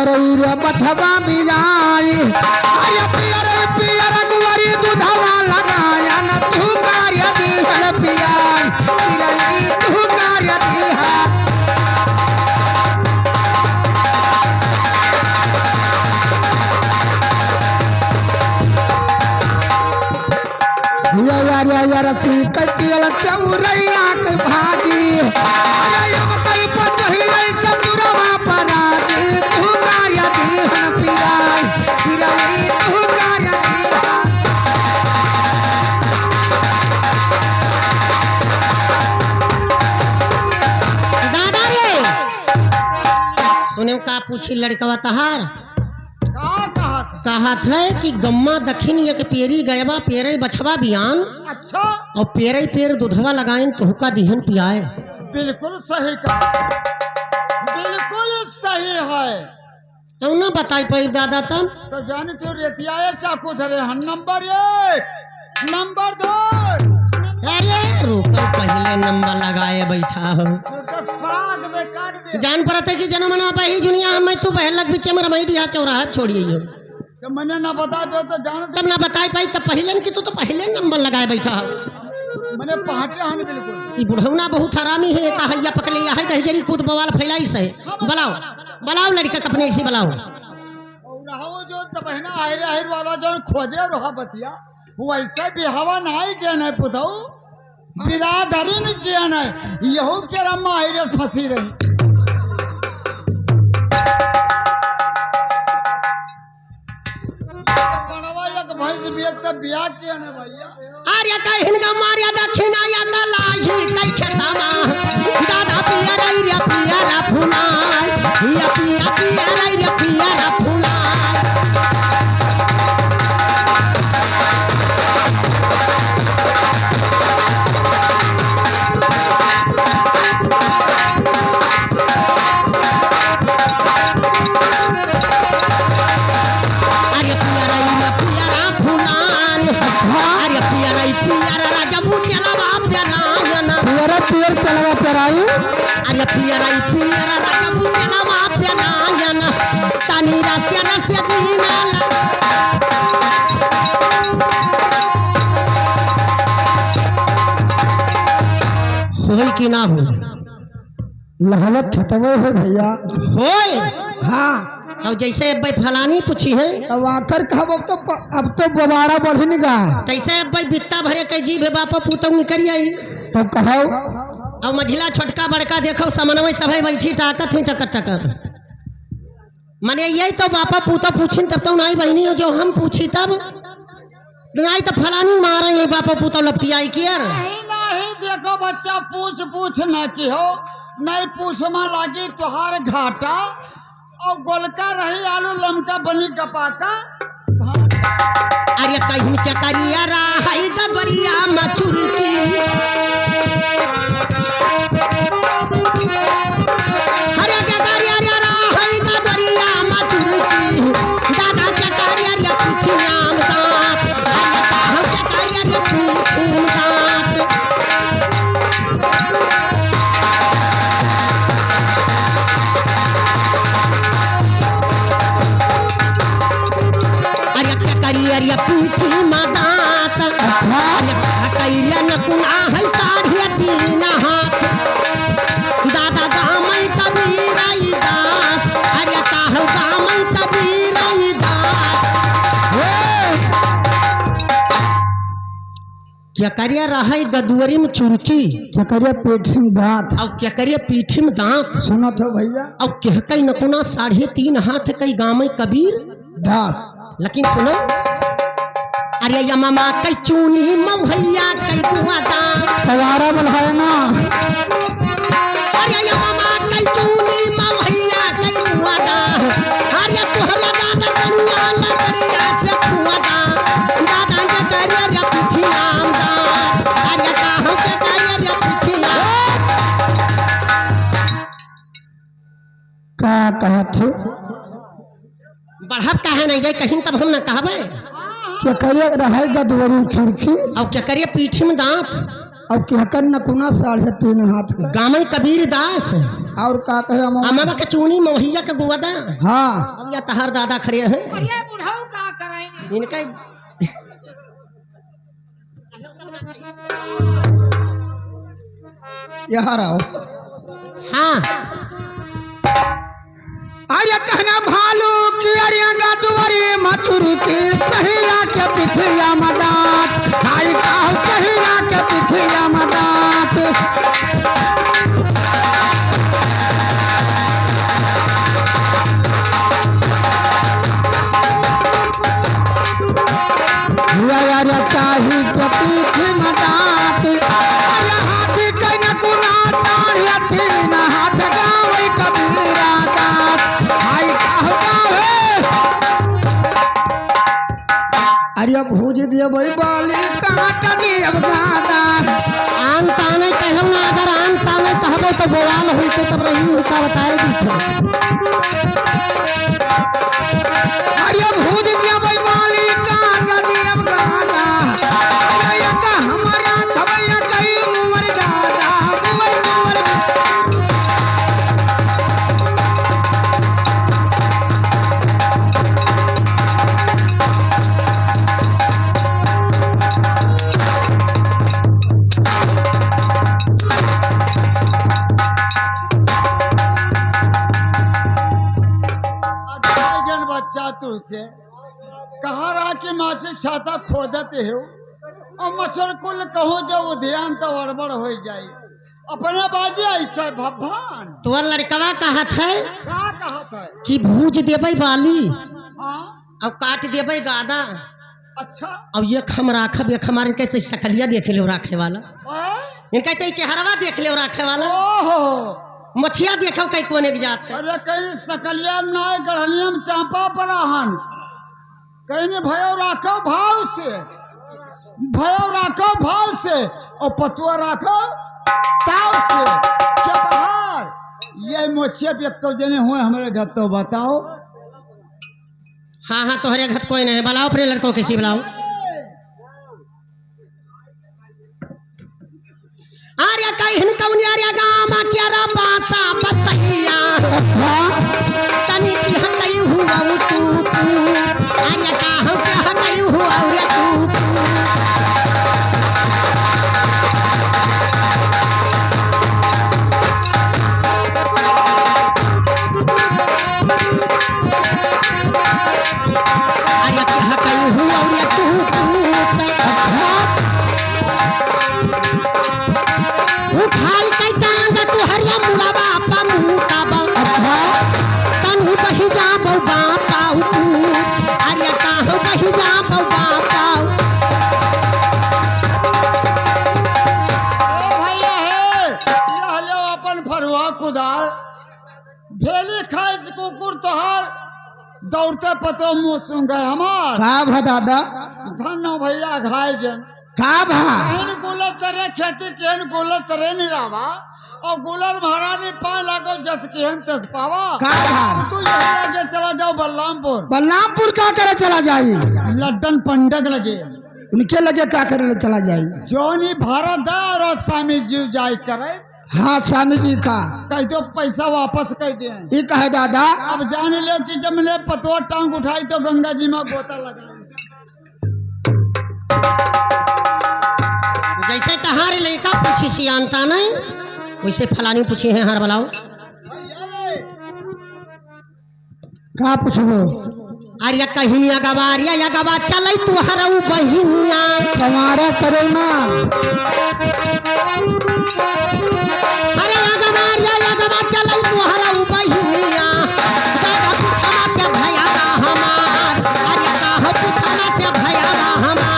पियरई रे बछवा बिराई अरे पियर पियर गुवरी दूधवा लगाया न तू कार्य दिहल पियाई पियरई तू कार्य दिहा यार यार सी कटियल चौरैया के भाजी अरे अब कई पतहिल चतुरवा पराजी तू कार्य दिहन पियाई पियरई तू कार्य दिहा दादा रे सुने का पूछी लड़कवा तहार कहत है कि गम्मा दखिन एक पेरी गयबा पेरे बछवा बियान अच्छा और पेरे पेर दूधवा लगाएं तो हुक्का दिहन पियाए। बिल्कुल सही कहा बिल्कुल सही है तो ना बताई पाई दादा तब तो जाने तो रेतिया चाकू धरे हन नंबर 1 नंबर 2 अरे रुको पहले नंबर लगाए बैठा हो साग दे काट दे जान पड़ता है कि जनमना बही दुनिया में तू पहल लग बीचे में रमई दिया चौराहा छोड़िए हो तो मैंने ना बता पे तो जान तब ना बताई पाई तब पहले की तो पहले नंबर लगाए बैठा हो मैंने पहुंचे हन बिल्कुल ये बुढ़ौना बहुत हरामी है का हैया पकड़े है दहजरी कूद बवाल फैलाई से बुलाओ बुलाओ लड़का अपने इसी बुलाओ और रहो जो बहना आहिर आहिर वाला जो खोदे रहा बतिया वैसे भी हवा नहीं के नहीं पुताऊ बिरादरी में किया नहीं यहू के रम्मा आहिर फंसी रही भैंस बिया किया ना भैया अरे कहिन का मारिया दक्षिणा या लाही कई खेतामा दादा पिया रही रे पिया रा फुला या पिया रही रे पिया रा फुला पियर चलवा पेराई अरे पियराई पियरा राजा बुला बाप नायन तानी रस्य रस्य दीनाल होई कि ना हो लहवत खतवे है भैया होय हाँ अब जैसे अब भाई फलानी पूछी है अब आकर कब अब तो दोबारा बढ़ने का कैसे अब भाई बित्ता भरे के जीभ है बापा पूतम निकल आई तो कहो अब मझिला छोटका बड़का देखो समन्वय सभे बैठी ताकत हुई टकर टकर मने यही तो बापा पूता पूछिन तब तो नहीं बहनी हो जो हम पूछी तब नहीं तो फलानी मारे ये बापा पूता लपटियाई किया नहीं देखो बच्चा पूछ पूछ न की हो नहीं पूछ में लागी तुहार घाटा और गोलका रही आलू लमका बनी कपाका अरे कहीं क्या करिया राई गबरिया मचुरी की अरे क्या करिया राई गबरिया मचुरी की दादा क्या करिया रे पूछी नाम दात अरे काहो क्या करिया रे पूछी दात अरे क्या करिया रे पूछी मदात अरे करिया न कुना है साढ़े तीन हाथ दादा गामई कबीर आई दास अरे काहो गामई कबीर आई दास क्या करिया रहा गदुअरी में चुरकी क्या करिए पेट में दांत और क्या करिए पीठी में दांत सुना तो भैया और कह कई नकुना साढ़े तीन हाथ कई गामई कबीर दास लेकिन सुनो अरे या मामा कई चूनी म भैया कई कुआ दांत सवारा बनाए ना अरे या मामा कई चूनी म भैया कई कुआ दांत अरे तोहरा दादा कनिया लकड़िया से कुआ दांत दादा के करिया रे पीठी नाम दांत अरे काहो के करिया रे पीठी का कहते बढ़ब कहे नहीं गए कहीं तब हम न कहबे क्या करिए रहे गदवरी चुरखी और क्या करिए पीठी में दांत और क्या कर नकुना 3.5 हाथ का गामई कबीर दास और का कहे अमवा? अमवा के चूनी मोहिया के गुआदा। हाँ अब या तहार दादा खड़े हैं ये बुढ़ाऊ का करें इनका यहाँ रहो। हाँ अरे कहना भालू की अरिया दुआरी मथुर की सहिया के पिठिया मदात हाय काहू सहिया के पिठिया मदात। अरे चाही के पीठ मदात अरे हाथी कहीं कुना ताड़िया तीन हाथ गावे कबीरा दात हाय काहू गावे। अरे भूज दिए भाई बाली काट दिए गाना आन ताने कहम ना अगर आन ताने कहबो तो बोलाल होइते तब रही होता बताए दीछे। अरे भूज दिए भाई बाली काट दिए गाना अरे का हमारा खबैया कई मुमर दादा मुमर मुमर। अगला बच्चा तुझसे कहा रहा कि मासिक छाता खोदते हो और मच्छर कुल कहो जो ध्यान तो गड़बड़ हो जाए अपने बाजे ऐसा भगवान तोर लड़कवा कहत है क्या कहा था? कि भूज देबै बाली हाँ और काट देबै गादा अच्छा अब ये खम राखब ये हमारे कहते सकलिया देख ले राखे वाला आए? इनका कहते चेहरवा देख ले राखे वाला ओहो मछिया देखो कई कोने की जात है। अरे कहीं सकलिया में ना गढ़निया में चांपा पराहन कहीं में भयो राखो भाव से भयो राखो भाव से और पतुआ राखो ताव से क्या बाहर ये मोछे पे को जने हुए हमारे घर तो बताओ। हाँ हाँ तोहरे घर कोई नहीं बुलाओ अपने लड़कों किसी बुलाओ। आर्या कहीं कौन आर्या गामा क्या रा बासा बसैया तनी की हतई हुआ तू आर्या का हम क्या हतई हुआ रे तू आर्या क्या हतई हुआ रे तू उठाल कई टांग तू हरिया मुड़ा बापा मुंह का बा तनु बही जा बापा अरे काहू बही जा बापा ओ भैया है यह लो अपन फरुआ कुदार भेली खाए से कुकुर तोहार दौड़ते पतो मुँह सुन गए हमार का भा दादा धन हो भैया घाय जन का भा केहन गुलर तरे खेती केहन गुलर तरे नहीं रावा और गुलर महारानी पाए लागो जस केहन तस पावा का भा तू यहाँ आगे चला जाओ बलरामपुर बलरामपुर का करे चला जाई लड्डन पंडक लगे उनके लगे का करे चला जाई जोनी भारत है और स्वामी जी जाय करे हाँ स्वामी जी का कह दो पैसा वापस कर दे। ये कहे दादा अब जान लो कि जब मैंने पतवा टांग उठाई तो गंगा जी में गोता लगा जैसे तहारे लड़का पूछी सियानता नहीं वैसे फलानी पूछी है हर बुलाओ। का पूछबो अरे कहीं अगवारिया अगवा चल तुहरा बहिनिया तुम्हारा करे ना अरे अगवारिया अगवा चल तुहरा बहिनिया दादा पिछाना से भयावा हमार अरे काहो पिछाना से भयावा हमार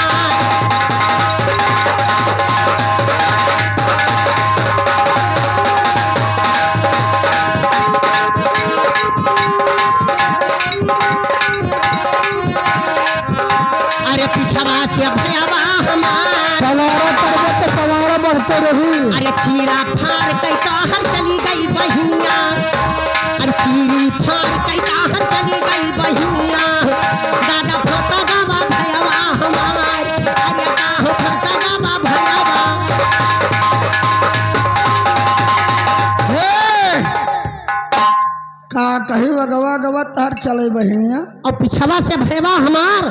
अरे पिछवा से भयावा हमार पवारा पड़बे तो पवारा बढ़ते रही अरे चीरा फाड़ कई हर चली गई बहिनिया अरे चीरी फाड़ कई हर चली गई बहिनिया दादा फसा गावा भयावा हमार अरे काहो फसा गावा भयावा हे तार चले बहनिया। और पिछवा से भैया हमार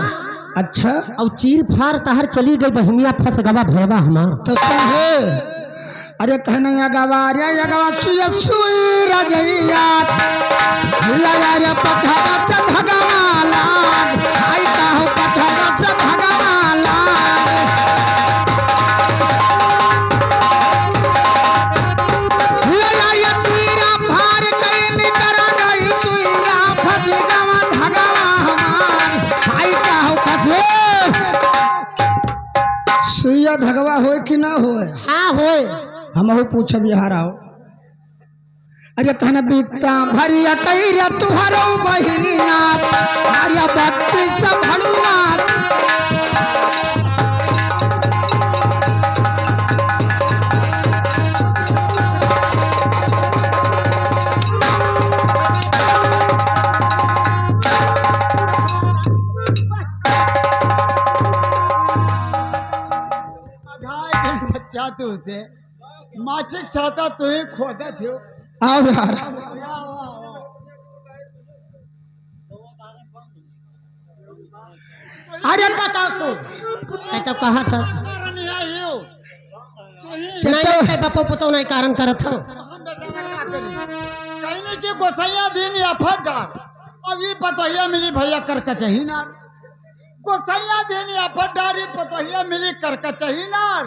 अच्छा और चीर फार तहर चली गई बहनिया फंस गवा भैया हमार। तो है अरे कहना यगवा रे यगवा सुई सुई रजैया भैया यार पथरा से भगवाला आई काहू पथरा से भगवाला भैया या तीरा भार कैल कर गई सुईरा फस गवा भगवा हमार आई काहू पथे सुईया भगवा होए कि ना होए। हाँ होए हम पूछब यहाँ आओ अरे कहना बीता भरिया कैरिया तुहरो बहिनिया हरिया भक्ति सब भड़ुआ बच्चा तू से मासिक छाता तू ही खोदा थे। आओ यार अरे बता सो तो कहा था नहीं बापो पतो नहीं कारण करत हो कहने की गोसैया दिन या फटार अब ये पतोहिया मिली भैया कर कचही नार गोसैया दिन या फटार पतोहिया मिली कर कचही नार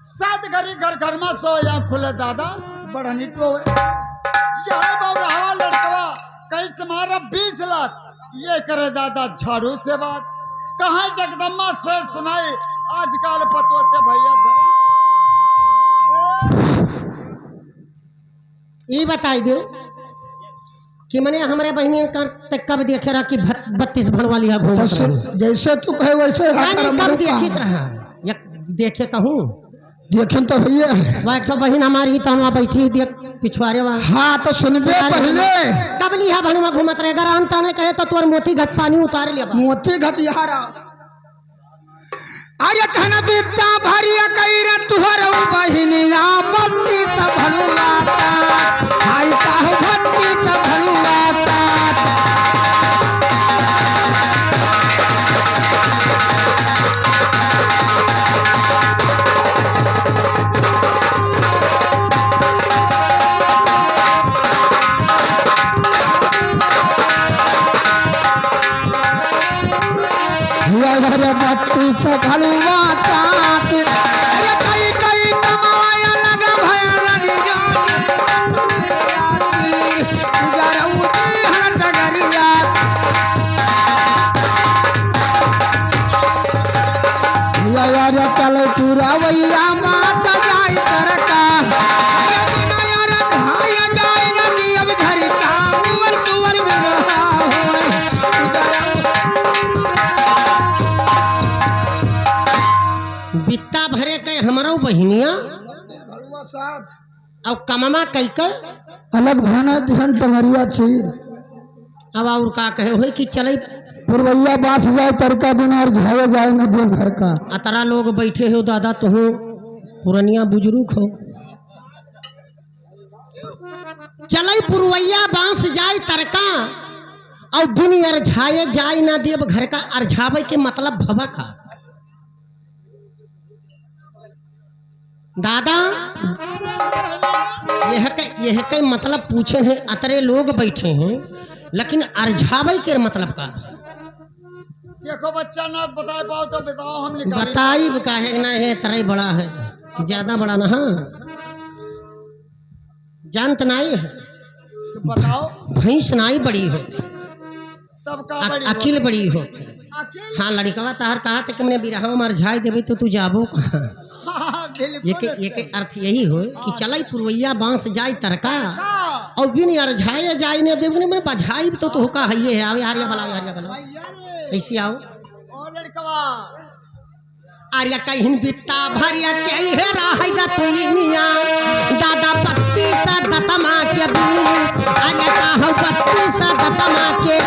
सात घड़ी घर घर में सो या खुले दादा बढ़नी तो यह बौरावा लड़कवा कहीं से मारा 20 लाख ये करे दादा झाड़ू से बात कहाँ जगदम्बा से सुनाई आजकल पतो से भैया ये बताई दो कि मैंने हमारे बहनी का कब देखे रहा कि 32 भणवा लिया घूम जैसे तू कहे वैसे कब देखिस रहा देखे कहूँ देखें तो भैया वह बहन हमारी तो वहाँ बैठी देख पिछवाड़े वहाँ। हाँ तो सुनबे पहले कब लिया भणवा घूमत रहे अगर अंता नहीं कहे तो तोर मोती घट पानी उतार लिया मोती घट यहाँ अरे कहना बीता भरिया कैरा तुहरो बहिनिया भक्ति सब भलुआता हाय काहू भक्ति सब भलुआता भक्ति से भलुआता अरे कई कई कमाया लगा भैरनी डगरिया यार चल पूरा वैया माता जाई तरका जाए नदी अब धरी का तुवर तुवर विरहा बित्ता भरे के हमारो बहनिया साथ और कममा कई के अलग भाना ध्यान टंगरिया चीर अब और का कहे हो कि चले पुरवैया बास जाए तरका बिना झाए जाए न दिन भर का अतरा लोग बैठे हो दादा तो हो पुरनिया बुजुर्ग हो चले पुरवैया बांस जाए तरका और दिन अरझाए जाए ना देव घर का अरझावे के मतलब भवा का दादा यह के मतलब पूछे हैं अतरे लोग बैठे हैं लेकिन अरझावे के मतलब का देखो बच्चा ना बता पाओ तो बताओ हम निकाल बताई काहे ना है तरह बड़ा है ज्यादा बड़ा ना हाँ जानत नाई है तो बताओ भैंस नाई बड़ी हो तब का बड़ी अखिल बड़ी हो अकेले हाँ लड़कवा तार कहा कि मैंने बिरहा में अरझाई देवे तो तू जाबो कहाँ ये के अर्थ यही हो कि चलाई पुरवैया बांस जाए तरका और बिन अरझाए जाए ने देवने में बझाई तो होका है ये आवे आर्या बला ऐसी आओ ओ लड़कवा आर्या कहीं बित्ता भरिया कई है राहै दा तुइनिया दादा पत्ती सा दतमा के भी आर्या का हो पत्ती सा दतमा के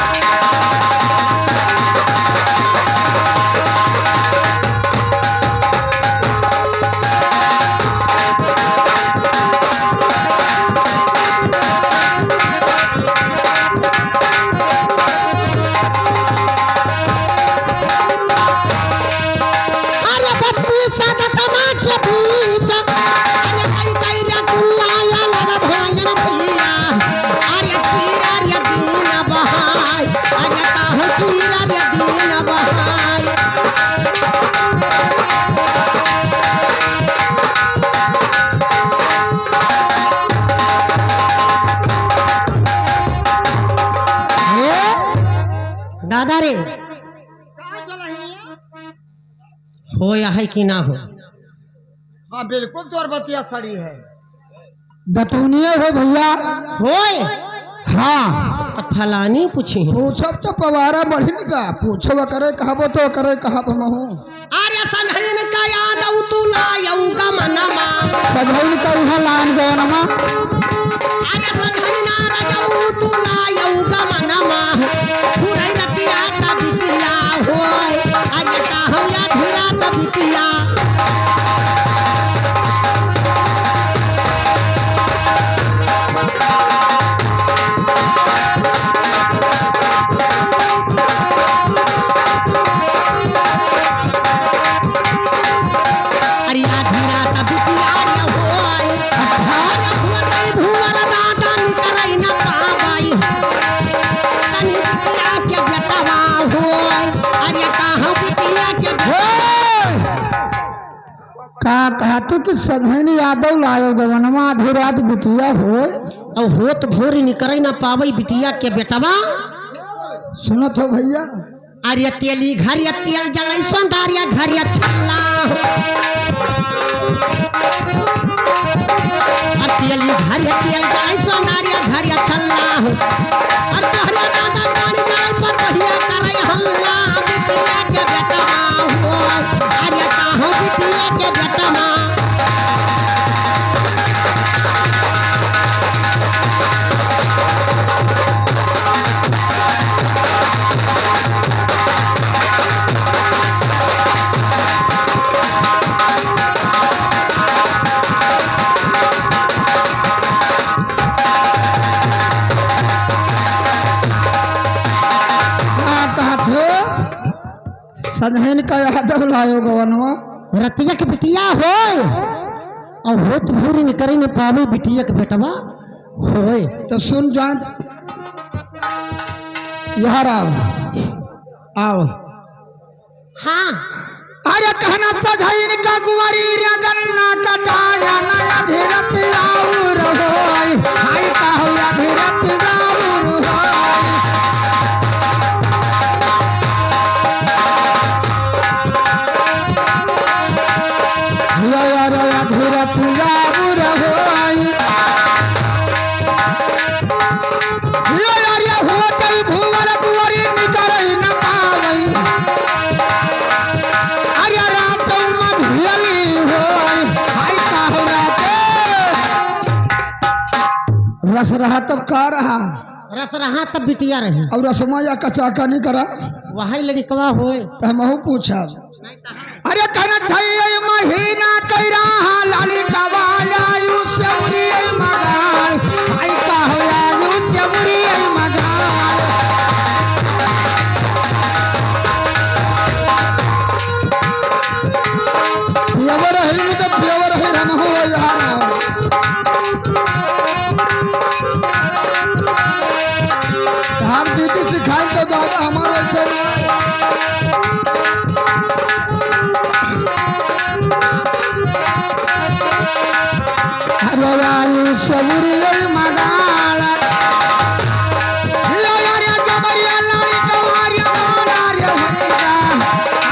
अरे कई कई रे कुल्लाया लगा भोजन भैया अरे चीरा रे दीन बहाय अरे काहो चीरा रे दीन बहाय दादा रे कहाँ चल रही है? हो या है कि ना हो हाँ बिल्कुल तोर बतिया सड़ी है। बतूनिए हो भैया। होए हाँ तो फलानी पूछी है। पूछब तो पवारा बढ़ी का पूछब करे कहबो तो करे कहब महू अरे सनहन का याद तू लायऊ का मनमा सधैन का उहा लान गयनमा अरे सनहन राजऊ तू लायऊ का मनमा फुरई रतिया का बिटिया होय अरे काहो या धीरा का बिटिया अरे या धीरा का बिटिया रे होय अरे फुरई भुवर दादा निकलई ना पाबाई तनी बिटिया के बेटवा होय अरे काहो बिटिया के का कहतु कि सधैन यादव लायो गवनमा धीराज बिटिया हो। और होत भोरी निकलई ना पावई बिटिया के बेटवा सुनत हो भैया अरे तेली घर या तेल जलाई सौंदर्य घर या छल्ला और तेली घर या तेल जलाई सौंदर्य घर या छल्ला और तोहरे दादा गाड़ी जलाई पर कहिया करे हल्ला बिटिया के बेटवा हो अरे काहो बिटिया के बेटवा सधैन का यादव लायो गवनमा रतिया के बिटिया होय और होत भूरी निकरी में पावे बिटिया के बेटवा होय तो सुन जान यार आओ हाँ अरे कहना सधैन का कुंवरी रगन्ना कटाया नया धीरत आउर होय हाय काहो या धीरत आउर होय या धीरत आउर होय या होतई भुवर कुंवरी निकरई न पावई अरे राम तुम भियली होय हाय काहो रस रहा तब का रहा रस रहा तब बिटिया रही और रसमा या कचाका नहीं करा वही लड़कवा होय तो हमहू पूछा अरे कन थई महीना कैरा लाली कवाया सेवरी मगाल हाय काहो या सेवरी मगाल प्योर है तो प्योर है हम हो यार हम दीदी सिखाए तो दादा हमारे से सबरी मगाल जबरिया लाड़ी कवारिया मारिया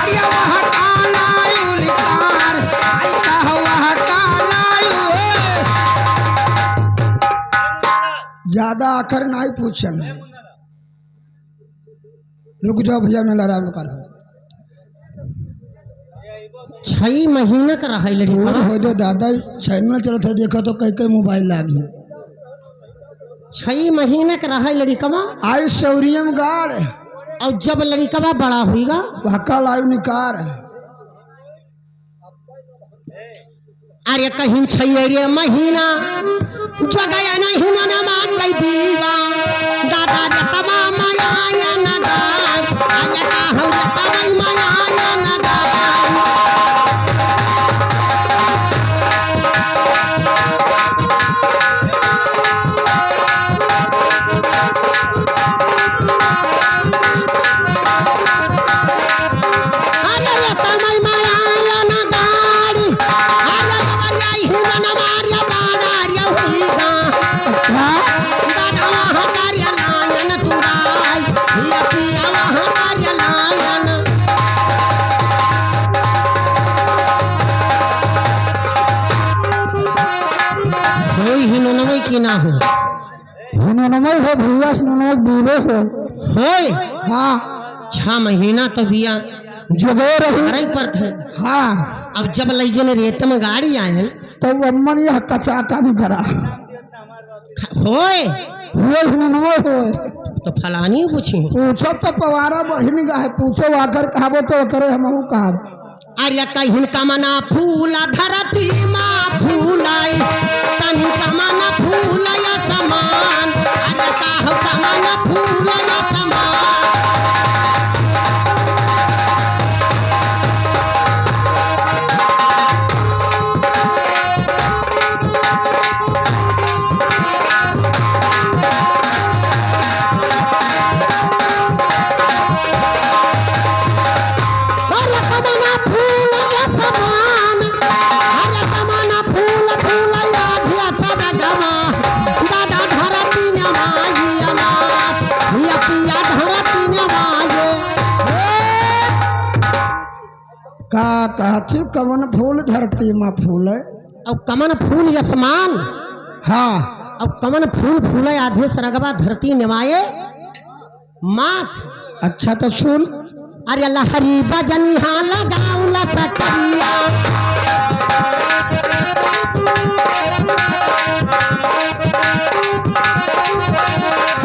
अरे वह कालायु लिकार आई कहो वह कालायु ज्यादा आखिर नहीं पूछन रुक जाओ भैया मैं लड़ा कर 6 महीने का रहा लड़का हो जो दादा चैनल चलो था देखा तो कई कई मोबाइल लागी 6 महीने का रहा लड़कवा आई सौरियम गाड़ और जब लड़कवा बड़ा हुईगा वह कल आयु निकार अरे कहीं 6 महीना जो गया नहीं मना मान गई दीवा दादा रे तमाम माया नगार अरे काहो रे तमाम माया नगार ना हो हिनोनमय हो भैया हिनोनमय बीवे हो होए हाँ 6 महीना तो बिया जगह रही घर पर थे। हाँ अब जब लगे रेत में गाड़ी आए तो अम्मन यह कचाता भी करा होए हुए हिनोनमय हो तो फलानी पूछी पूछो तो पवारा बहिन गा है पूछो आकर कहाबो तो करे हमहू कहब अरे कहिन कमना फूला धरती माँ फूलाई तनी कमना फूलया समान अरे काह कमना फूलया समान अरे कमना फूलया समान अरे कमना फूल फूलया धिया सदा गवा दादा धरती नवाई अमात धिया पिया धरती नवाए का कहती कवन फूल धरती माँ फूल है अब कमन फूल आसमान हाँ अब कमन फूल फूले आधे सरगवा धरती निवाए माथ अच्छा तो सुन अरे लहरी बजनिहा लगाउला सकरिया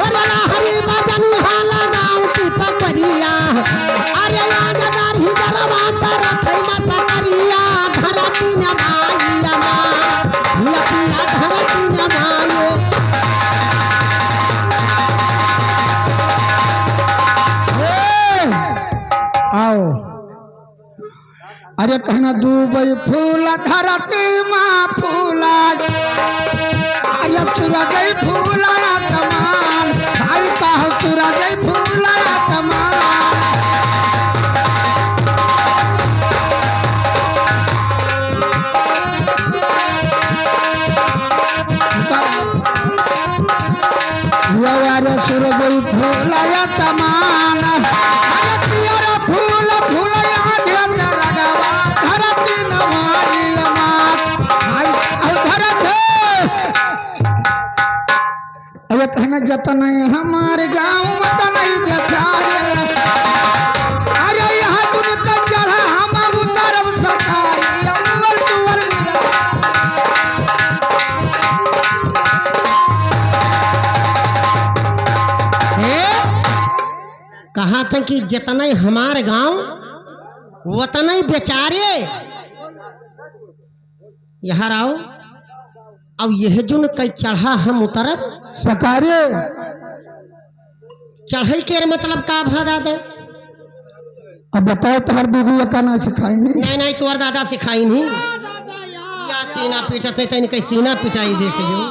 अरे लहरी बजनिहा लगाउ की पकड़िया अरे याददार ही दरवा तरफ मसकरिया धरती नवाई अमा लपिया धरती नवाए आओ अरे कहना दूबई फूल धरती माँ फूला अरे तुरा गई फूला तमान भाई कह तुरा गई फूला तमान यारे सुर गई फूला तमान अरे पियरा फूल फूल ध्यान रगवा धरती नवाई मात भाई धरत अरे कहना जतन हमारे गाँव मत नहीं बेचारे अरे यहाँ तुम तक चढ़ा हम उतरब सरकारी अमर तुवर कहा था कि जितना हमारे गांव उतना ही बेचारे यहाँ आओ अब यह जो कई चढ़ा हम उतरब सकारे चढ़ई के मतलब का भा दे अब बताओ तोहर दीदी का ना सिखाएंगे नहीं नहीं तोर दादा सिखाई नहीं या सीना पीटत है तन कई सीना पिटाई देख जो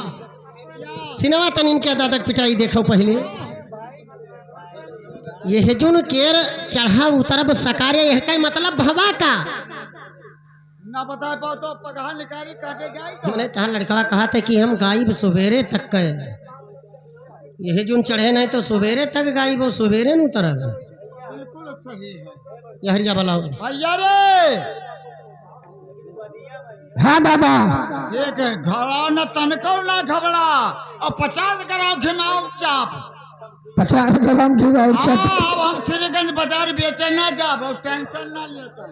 सिनेमा तन इनके दादा के पिटाई देखो पहले यह जो केर चढ़ा उतरब सकारे यह का मतलब भवा का ना बता पाओ तो पगहा निकाली काटे जाए तो मैंने कहा लड़का कहा था कि हम गायब सवेरे तक के यह जो चढ़े नहीं तो सवेरे तक गायब हो सवेरे न उतरब बिल्कुल सही है यहरिया बताओ भैया रे हाँ दादा एक घड़ा न तनको ना घबड़ा और 50 ग्राम घिमाओ चाप 50 ग्राम घी और सब अब हम श्रीगंज बाजार बेचे ना जाब और टेंशन ना लेता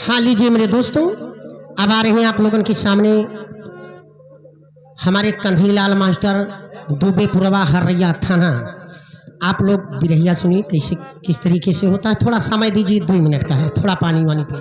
हाँ लीजिए मेरे दोस्तों अब आ रहे हैं आप लोगों के सामने हमारे कंधीलाल मास्टर दुबेपुरवा हरैया थाना। आप लोग बिरहिया सुनिए कैसे किस तरीके से होता है। थोड़ा समय दीजिए 2 मिनट का है, थोड़ा पानी वानी पी